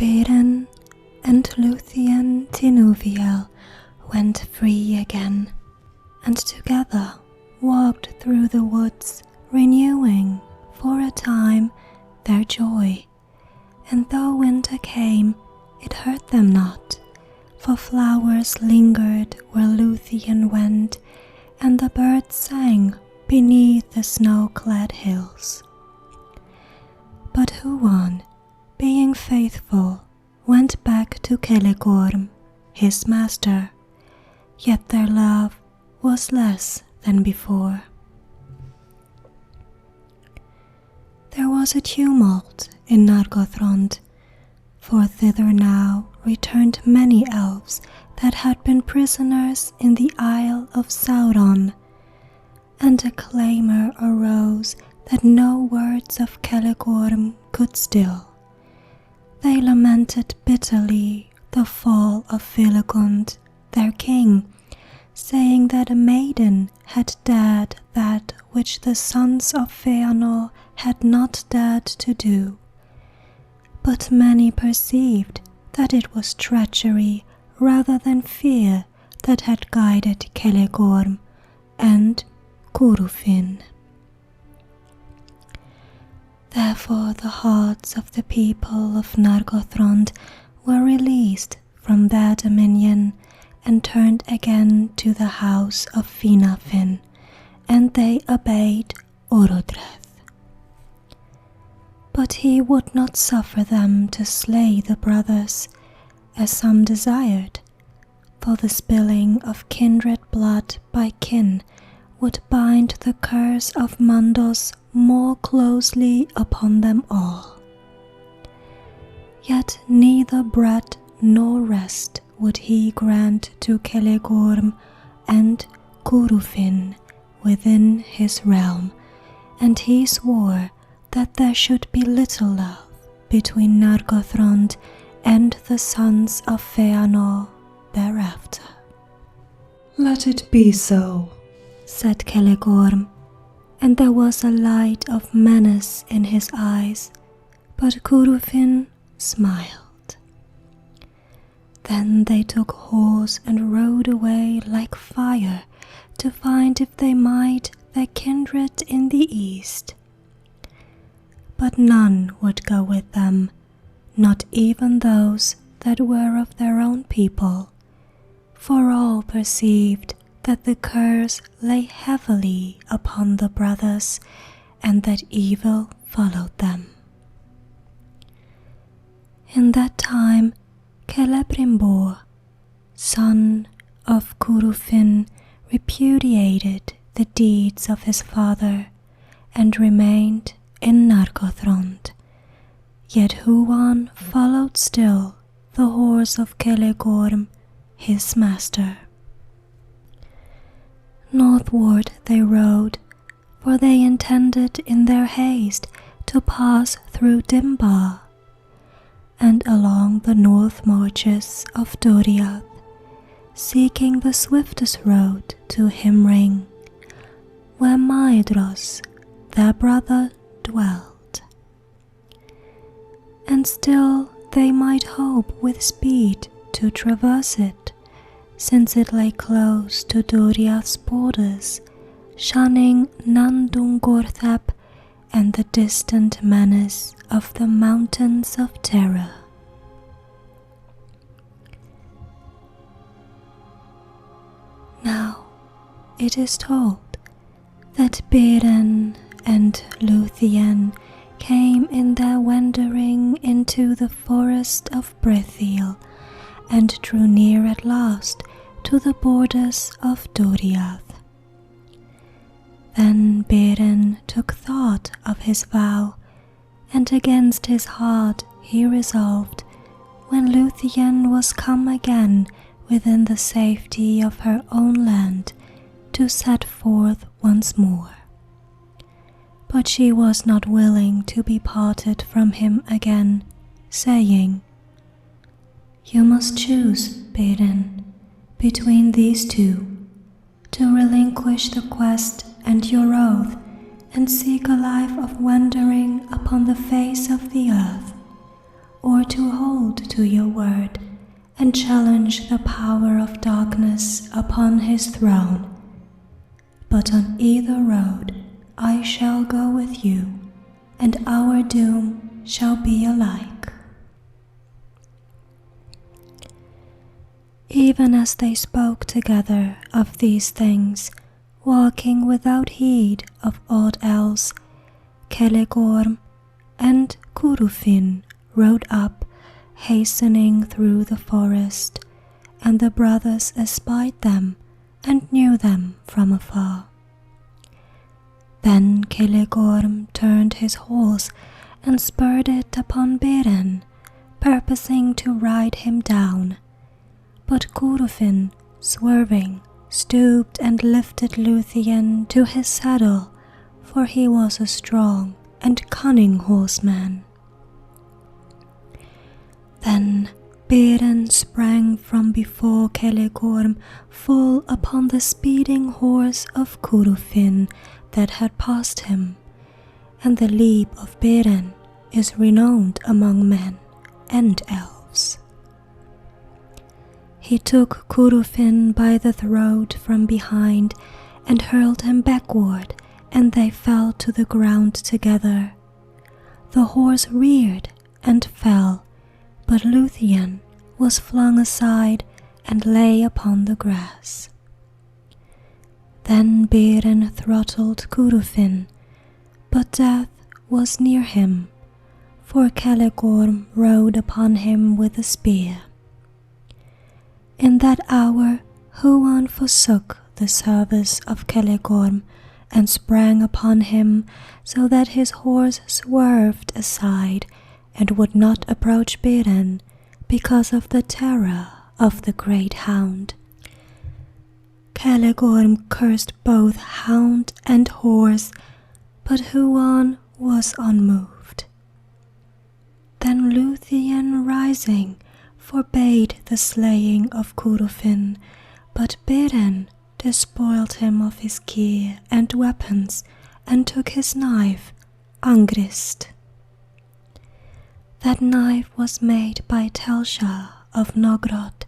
Beren and Lúthien went free again, and together walked through the woods, renewing, for a time, their joy. And though winter came, it hurt them not, for flowers lingered where Luthien went, and the birds sang beneath the snow-clad hills. But Huan, being faithful, went back to Celegorm, his master, yet their love was less than before. There was a tumult in Nargothrond, for thither now returned many elves that had been prisoners in the Isle of Sauron, and a clamour arose that no words of Celegorm could still. They lamented bitterly the fall of Filegund, their king, saying that a maiden had dared that which the sons of Feanor had not dared to do. But many perceived that it was treachery rather than fear that had guided Celegorm and Curufin. Therefore the hearts of the people of Nargothrond were released from their dominion and turned again to the house of Finafin, and they obeyed Orodreth. But he would not suffer them to slay the brothers, as some desired, for the spilling of kindred blood by kin would bind the curse of Mandos more closely upon them all. Yet neither bread nor rest would he grant to Celegorm and Curufin within his realm, and he swore that there should be little love between Nargothrond and the sons of Feanor thereafter. "Let it be so," said Celegorm, and there was a light of menace in his eyes, but Curufin smiled. Then they took horse and rode away like fire to find if they might their kindred in the east. But none would go with them, not even those that were of their own people, for all perceived that the curse lay heavily upon the brothers, and that evil followed them. In that time Celebrimbor, son of Curufin, repudiated the deeds of his father, and remained in Nargothrond, yet Huan followed still the horse of Celegorm, his master. Northward they rode, for they intended in their haste to pass through Dimbar, and along the north marches of Doriath, seeking the swiftest road to Himring, where Maedhros, their brother, dwelled. And still they might hope with speed to traverse it, since it lay close to Doriath's borders, shunning Nandungorthap and the distant menace of the Mountains of Terror. Now it is told that Beren and Lúthien came in their wandering into the forest of Brithiel, and drew near at last to the borders of Doriath. Then Beren took thought of his vow, and against his heart he resolved, when Lúthien was come again within the safety of her own land, to set forth once more. But she was not willing to be parted from him again, saying, "You must choose, Beren, between these two, to relinquish the quest and your oath, and seek a life of wandering upon the face of the earth, or to hold to your word and challenge the power of darkness upon his throne. But on either road I shall go with you, and our doom shall be alike." Even as they spoke together of these things, walking without heed of aught else, Celegorm and Curufin rode up, hastening through the forest, and the brothers espied them and knew them from afar. Then Celegorm turned his horse and spurred it upon Beren, purposing to ride him down. But Curufin, swerving, stooped and lifted Luthien to his saddle, for he was a strong and cunning horseman. Then Beren sprang from before Celegorm full upon the speeding horse of Curufin that had passed him, and the leap of Beren is renowned among men and elves. He took Curufin by the throat from behind and hurled him backward, and they fell to the ground together. The horse reared and fell, but Luthien was flung aside and lay upon the grass. Then Beren throttled Curufin, but death was near him, for Celegorm rode upon him with a spear. In that hour Huan forsook the service of Celegorm and sprang upon him, so that his horse swerved aside and would not approach Beren because of the terror of the great hound. Celegorm cursed both hound and horse, but Huan was unmoved. Then Luthien, rising, forbade the slaying of Curufin, but Beren despoiled him of his gear and weapons and took his knife, Angrist. That knife was made by Telsha of Nargothrond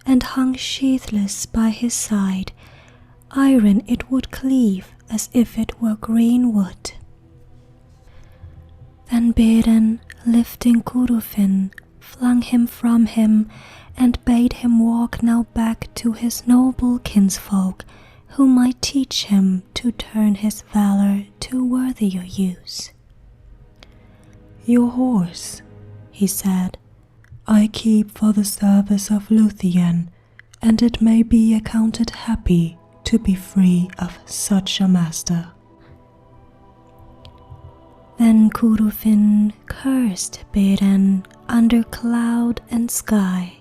and hung sheathless by his side. Iron it would cleave as if it were green wood. Then Beren, lifting Curufin, flung him from him and bade him walk now back to his noble kinsfolk, who might teach him to turn his valor to worthier use. "Your horse," he said, "I keep for the service of Luthien, and it may be accounted happy to be free of such a master." Then Curufin cursed Beren under cloud and sky.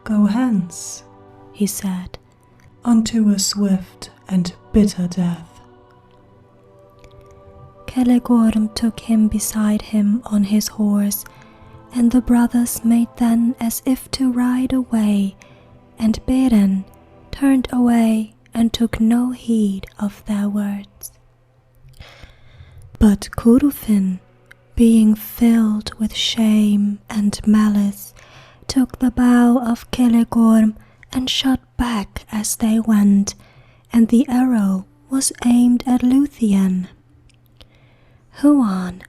"Go hence," he said, "unto a swift and bitter death." Celegorm took him beside him on his horse, and the brothers made then as if to ride away, and Beren turned away and took no heed of their words. But Curufin, being filled with shame and malice, took the bow of Celegorm and shot back as they went, and the arrow was aimed at Luthien. Huan,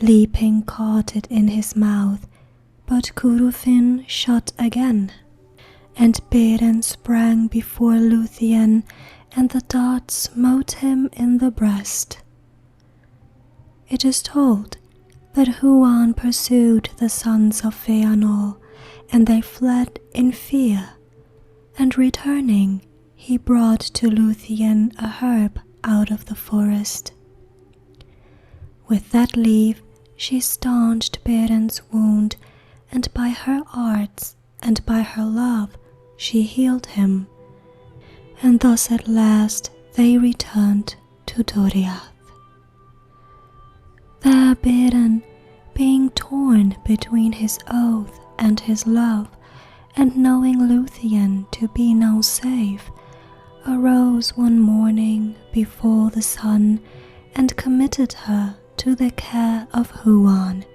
leaping, caught it in his mouth, but Curufin shot again, and Beren sprang before Luthien, and the dart smote him in the breast. It is told that Huan pursued the sons of Fëanor, and they fled in fear, and returning, he brought to Luthien a herb out of the forest. With that leaf she staunched Beren's wound, and by her arts and by her love she healed him, and thus at last they returned to Doriath. There Beren, being torn between his oath and his love, and knowing Luthien to be now safe, arose one morning before the sun and committed her to the care of Huan.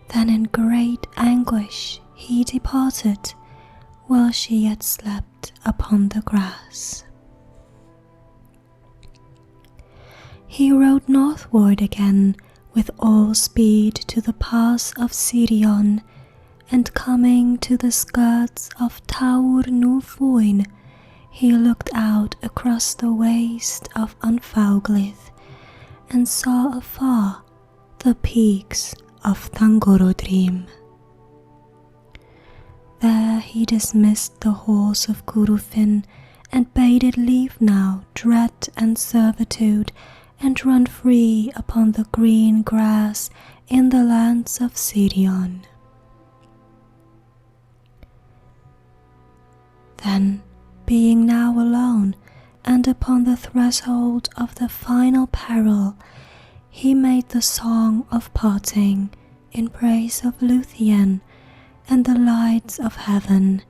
Then in great anguish he departed, while she yet slept upon the grass. He rode northward again with all speed to the pass of Sirion, and coming to the skirts of Taur Nufuin, he looked out across the waste of Anfauglith, and saw afar the peaks of Thangorodrim. There he dismissed the horse of Curufin, and bade it leave now dread and servitude, and run free upon the green grass in the lands of Sirion. Then, being now alone, and upon the threshold of the final peril, he made the song of parting in praise of Luthien and the lights of heaven,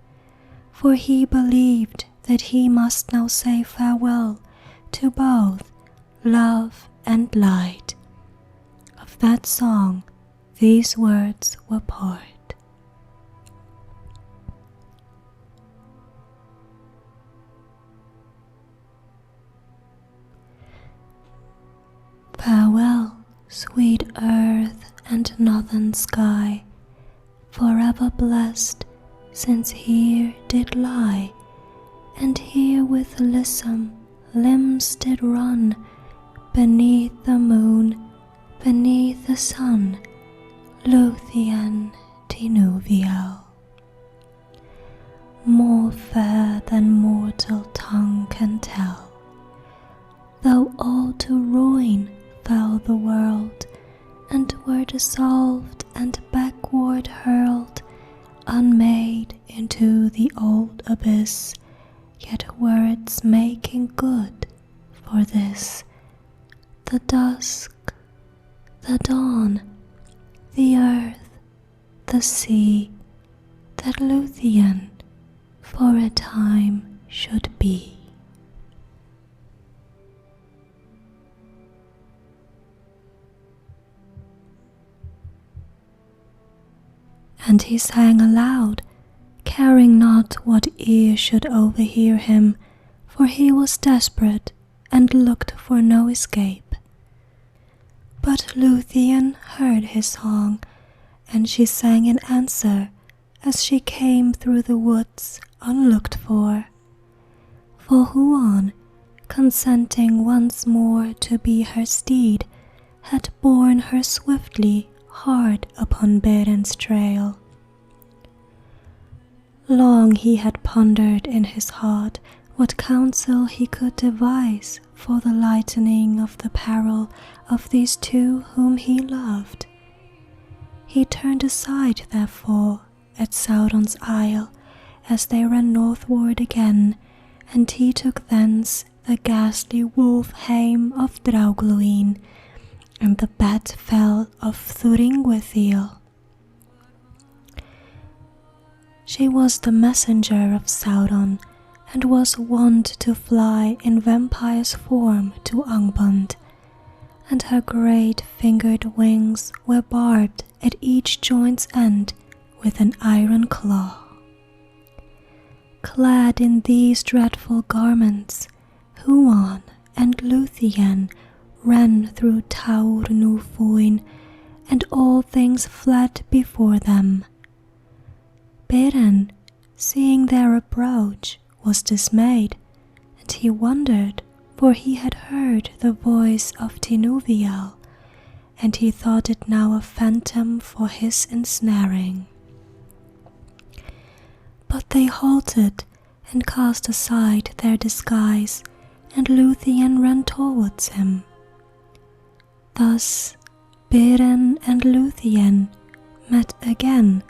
for he believed that he must now say farewell to both love and light. Of that song these words were part. Farewell, sweet earth and northern sky, forever blessed, since here did lie, and here with lissom limbs did run, beneath the moon, beneath the sun, Luthien Tinuvial. More fair than mortal tongue can tell, though all to ruin fell the world, and were dissolved and backward hurled, unmade into the old abyss, yet words making good for this. The dusk, the dawn, the earth, the sea, that Luthien for a time should be. And he sang aloud, caring not what ear should overhear him, for he was desperate and looked for no escape. But Luthien heard his song, and she sang in answer as she came through the woods unlooked for. For Huan, consenting once more to be her steed, had borne her swiftly hard upon Beren's trail. Long he had pondered in his heart what counsel he could devise for the lightening of the peril of these two whom he loved. He turned aside, therefore, at Sauron's isle, as they ran northward again, and he took thence the ghastly wolf-hame of Draugluin, and the bat fell of Thuringwithiel. She was the messenger of Sauron, and was wont to fly in vampire's form to Angband, and her great fingered wings were barbed at each joint's end with an iron claw. Clad in these dreadful garments, Huan and Luthien ran through Taur Nufuin, and all things fled before them. Beren, seeing their approach, was dismayed, and he wondered, for he had heard the voice of Tinuvial, and he thought it now a phantom for his ensnaring. But they halted and cast aside their disguise, and Luthien ran towards him. Thus Beren and Lúthien met again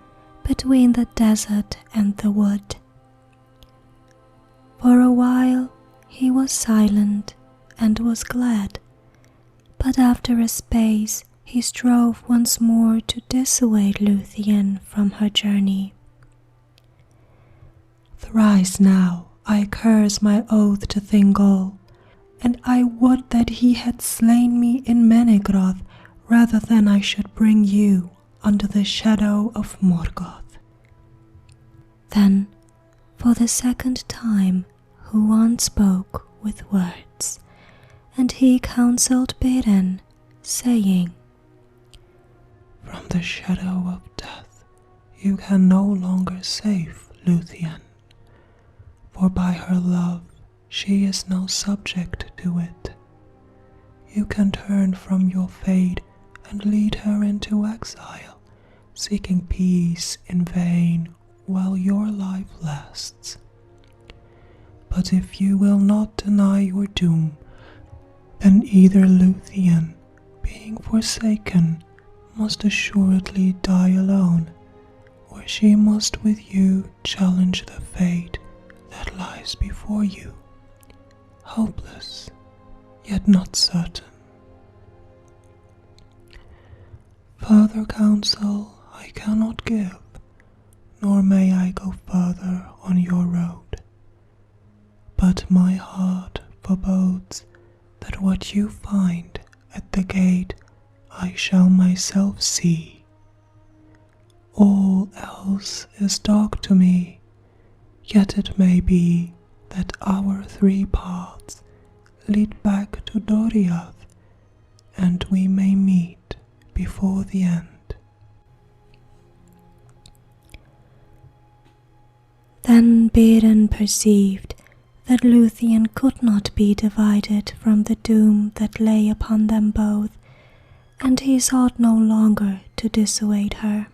between the desert and the wood. For a while he was silent and was glad, but after a space he strove once more to dissuade Luthien from her journey. Thrice now I curse my oath to Thingol, and I would that he had slain me in Menegroth rather than I should bring you, under the shadow of Morgoth. Then, for the second time, Huan spoke with words, and he counselled Beren, saying, "From the shadow of death you can no longer save Luthien, for by her love she is now subject to it. You can turn from your fate and lead her into exile, seeking peace in vain while your life lasts. But if you will not deny your doom, then either Luthien, being forsaken, must assuredly die alone, or she must with you challenge the fate that lies before you, hopeless, yet not certain. Further counsel I cannot give, nor may I go further on your road. But my heart forebodes that what you find at the gate I shall myself see. All else is dark to me, yet it may be that our three paths lead back to Doriath, and we may meet before the end." Then Beren perceived that Luthien could not be divided from the doom that lay upon them both, and he sought no longer to dissuade her.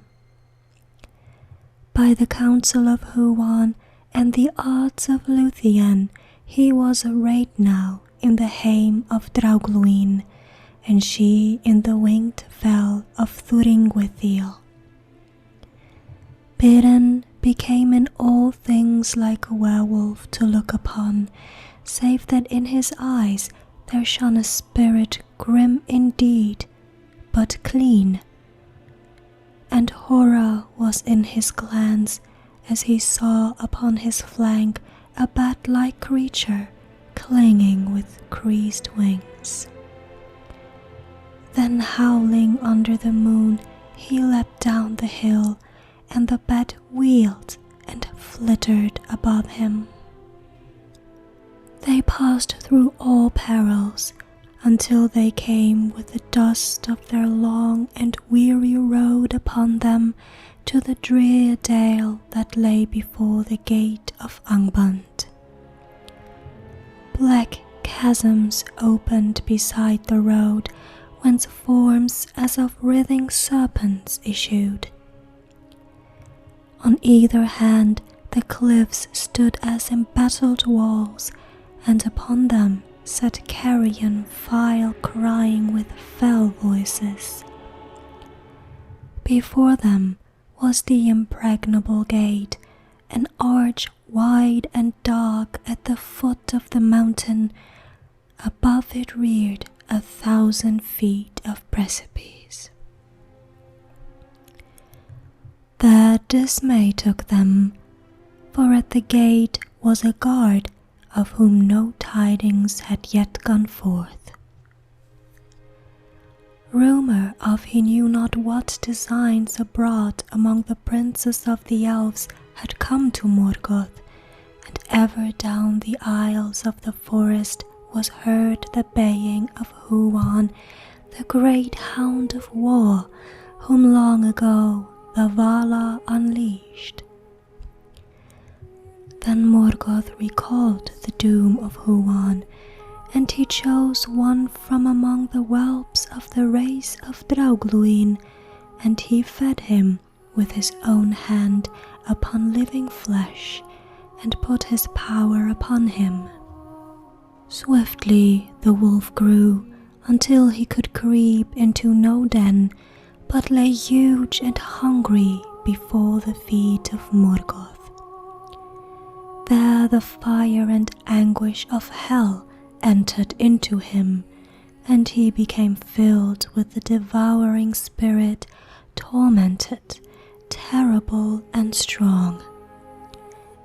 By the counsel of Huan and the arts of Luthien, he was arrayed now in the hame of Draugluin, and she in the winged fell of Thuringwithiel. Beren became in all things like a werewolf to look upon, save that in his eyes there shone a spirit grim indeed, but clean. And horror was in his glance as he saw upon his flank a bat-like creature clinging with creased wings. Then howling under the moon, he leapt down the hill, and the bat wheeled and flittered above him. They passed through all perils until they came with the dust of their long and weary road upon them to the drear dale that lay before the gate of Angband. Black chasms opened beside the road, whence forms as of writhing serpents issued. On either hand the cliffs stood as embattled walls, and upon them sat carrion file crying with fell voices. Before them was the impregnable gate, an arch wide and dark at the foot of the mountain. Above it reared 1,000 feet of precipice. There dismay took them, for at the gate was a guard of whom no tidings had yet gone forth. Rumour of he knew not what designs abroad among the princes of the elves had come to Morgoth, and ever down the aisles of the forest was heard the baying of Huan, the great hound of war, whom long ago the Valar unleashed. Then Morgoth recalled the doom of Huan, and he chose one from among the whelps of the race of Draugluin, and he fed him with his own hand upon living flesh, and put his power upon him. Swiftly the wolf grew, until he could creep into no den, but lay huge and hungry before the feet of Morgoth. There the fire and anguish of hell entered into him, and he became filled with the devouring spirit, tormented, terrible and strong.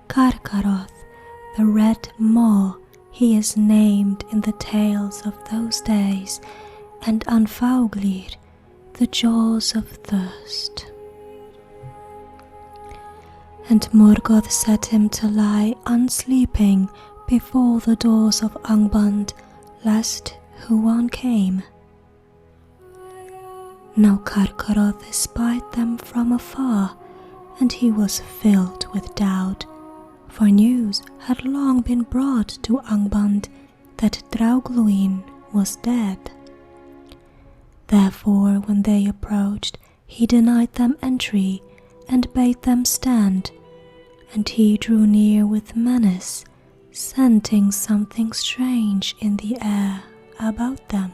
Karkaroth, the red maw, he is named in the tales of those days, and Anfauglir, the jaws of thirst. And Morgoth set him to lie unsleeping before the doors of Angband, lest Huan came. Now Carcharoth espied them from afar, and he was filled with doubt, for news had long been brought to Angband that Draugluin was dead. Therefore when they approached, he denied them entry and bade them stand, and he drew near with menace, scenting something strange in the air about them.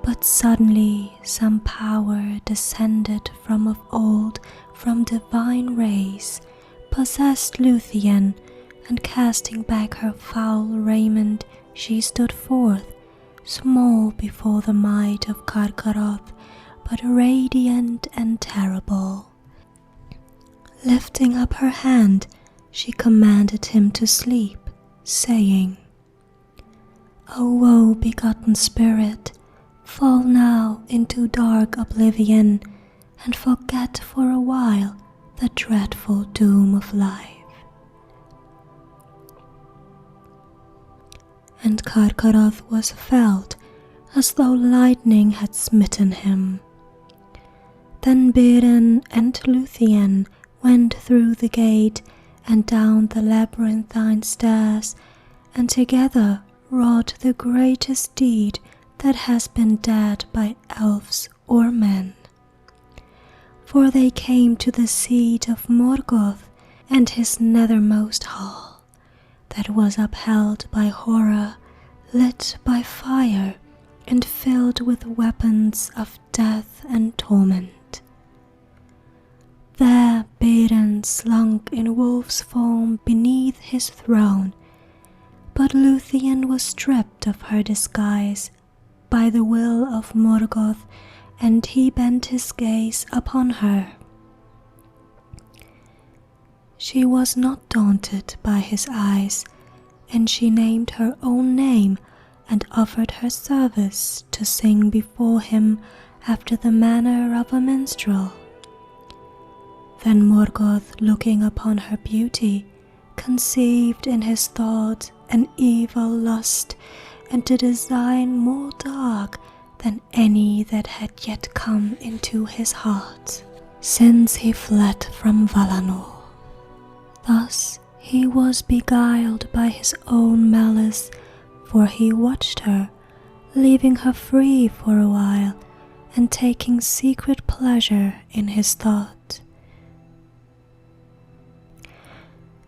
But suddenly some power descended from of old, from divine rays, possessed Luthien, and casting back her foul raiment, she stood forth, small before the might of Carcharoth, but radiant and terrible. Lifting up her hand, she commanded him to sleep, saying, O woe-begotten spirit, fall now into dark oblivion, and forget for a while the dreadful doom of life. And Carcharoth was felled, as though lightning had smitten him. Then Beren and Lúthien went through the gate and down the labyrinthine stairs, and together wrought the greatest deed that has been dared by elves or men. For they came to the seat of Morgoth and his nethermost hall, that was upheld by horror, lit by fire, and filled with weapons of death and torment. There Beren slunk in wolf's form beneath his throne, but Luthien was stripped of her disguise by the will of Morgoth, and he bent his gaze upon her. She was not daunted by his eyes, and she named her own name and offered her service to sing before him after the manner of a minstrel. Then Morgoth, looking upon her beauty, conceived in his thought an evil lust, and a design more dark than any that had yet come into his heart, since he fled from Valinor. Thus he was beguiled by his own malice, for he watched her, leaving her free for a while, and taking secret pleasure in his thought.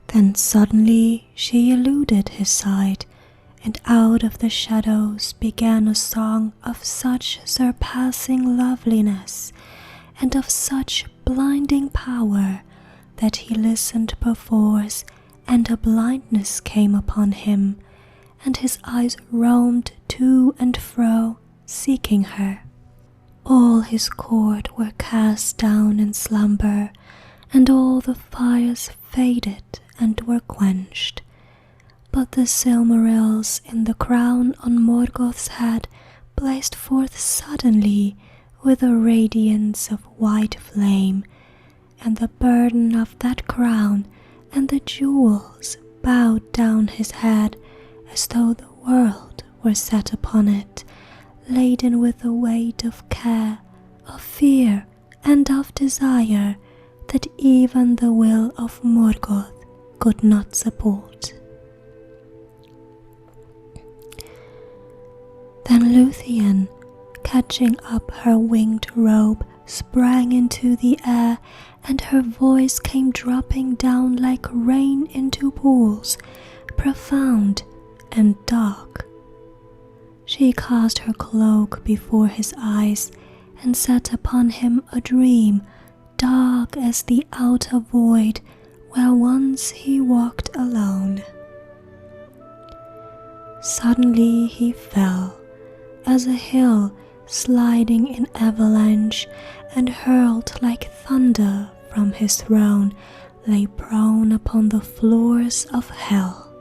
Then suddenly she eluded his sight, and out of the shadows began a song of such surpassing loveliness and of such blinding power that he listened perforce, and a blindness came upon him, and his eyes roamed to and fro, seeking her. All his court were cast down in slumber, and all the fires faded and were quenched. But the Silmarils in the crown on Morgoth's head blazed forth suddenly with a radiance of white flame, and the burden of that crown and the jewels bowed down his head as though the world were set upon it, laden with the weight of care, of fear, and of desire that even the will of Morgoth could not support. Then Luthien, catching up her winged robe, sprang into the air, and her voice came dropping down like rain into pools, profound and dark. She cast her cloak before his eyes, and set upon him a dream, dark as the outer void where once he walked alone. Suddenly he fell, as a hill sliding in avalanche, and hurled like thunder from his throne, lay prone upon the floors of hell.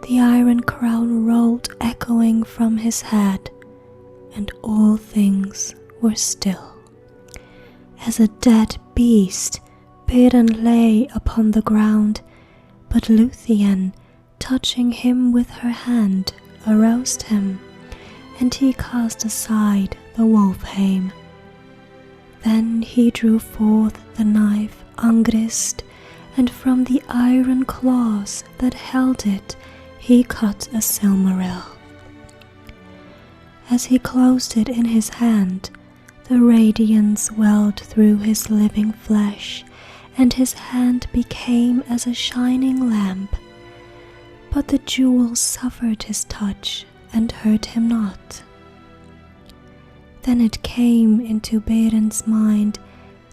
The iron crown rolled echoing from his head, and all things were still. As a dead beast, Beren lay upon the ground, but Luthien, touching him with her hand, aroused him, and he cast aside the wolf-hame. Then he drew forth the knife Angrist, and from the iron claws that held it he cut a Silmaril. As he closed it in his hand, the radiance welled through his living flesh, and his hand became as a shining lamp. But the jewel suffered his touch and hurt him not. Then it came into Beren's mind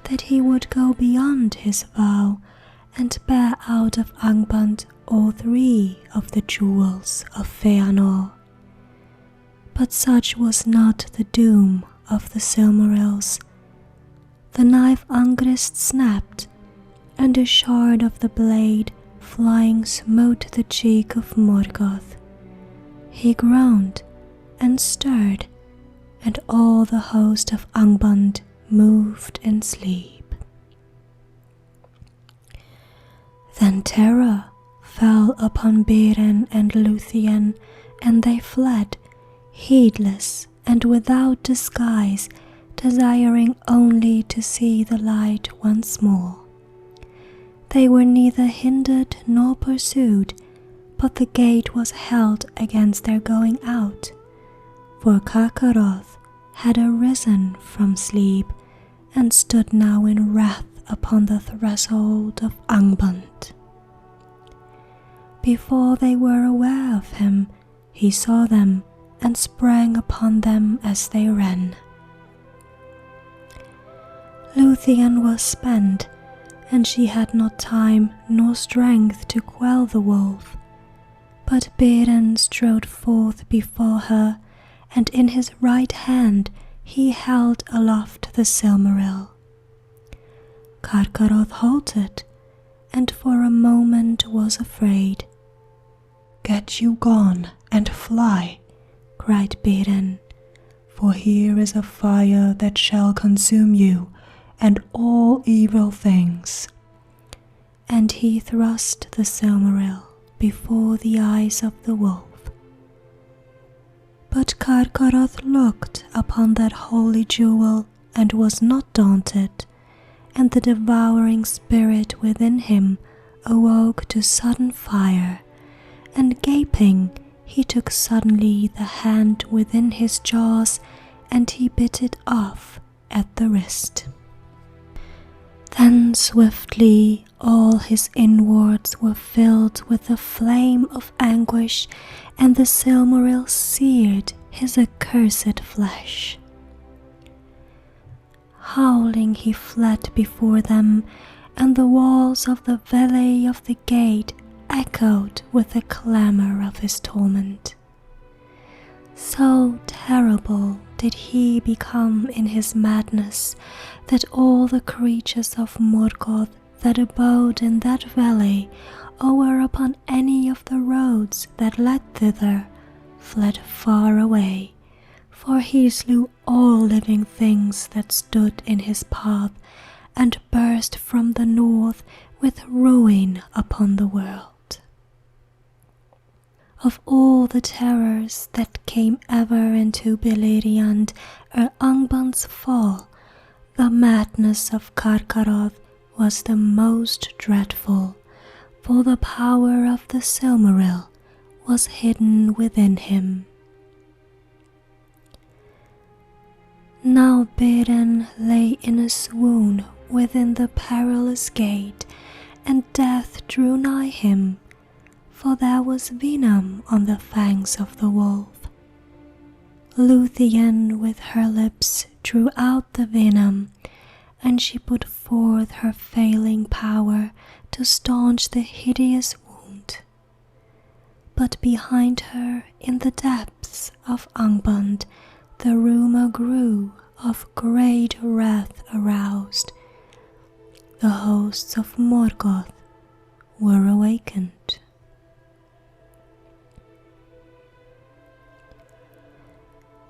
that he would go beyond his vow and bear out of Angband all 3 of the jewels of Fëanor. But such was not the doom of the Silmarils. The knife Angrist snapped, and a shard of the blade flying smote the cheek of Morgoth. He groaned and stirred, and all the host of Angband moved in sleep. Then terror fell upon Beren and Lúthien, and they fled, heedless and without disguise, desiring only to see the light once more. They were neither hindered nor pursued, but the gate was held against their going out, for Carcharoth had arisen from sleep and stood now in wrath upon the threshold of Angband. Before they were aware of him, he saw them and sprang upon them as they ran. Luthien was spent, and she had not time nor strength to quell the wolf. But Beren strode forth before her, and in his right hand he held aloft the Silmaril. Carcharoth halted, and for a moment was afraid. "Get you gone and fly," cried Beren, "for here is a fire that shall consume you and all evil things." And he thrust the Silmaril before the eyes of the wolf. But Carcharoth looked upon that holy jewel and was not daunted, and the devouring spirit within him awoke to sudden fire, and gaping he took suddenly the hand within his jaws, and he bit it off at the wrist. Then swiftly all his inwards were filled with the flame of anguish, and the Silmaril seared his accursed flesh. Howling he fled before them, and the walls of the valley of the gate echoed with the clamor of his torment. So terrible did he become in his madness that all the creatures of Morgoth that abode in that valley, or were upon any of the roads that led thither, fled far away, for he slew all living things that stood in his path, and burst from the north with ruin upon the world. Of all the terrors that came ever into Beleriand ere Angband's fall, the madness of Carcharoth was the most dreadful, for the power of the Silmaril was hidden within him. Now Beren lay in a swoon within the perilous gate, and death drew nigh him, for there was venom on the fangs of the wolf. Luthien with her lips drew out the venom, and she put forth her failing power to staunch the hideous wound. But behind her, in the depths of Angband, the rumor grew of great wrath aroused. The hosts of Morgoth were awakened.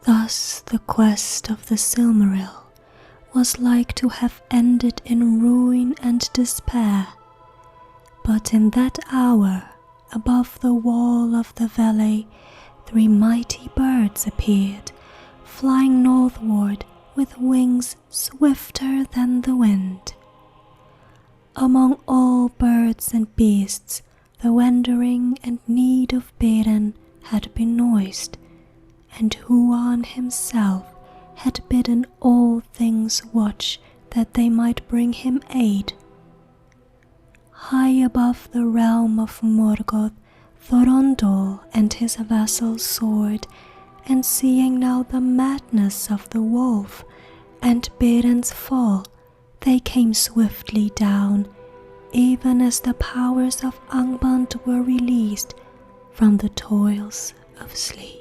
Thus the quest of the Silmaril was like to have ended in ruin and despair. But in that hour, above the wall of the valley, 3 mighty birds appeared, flying northward with wings swifter than the wind. Among all birds and beasts, the wandering and need of Beren had been noised, and Huan himself had bidden all things watch that they might bring him aid. High above the realm of Morgoth, Thorondor and his vassals soared, and seeing now the madness of the wolf and Beren's fall, they came swiftly down, even as the powers of Angband were released from the toils of sleep.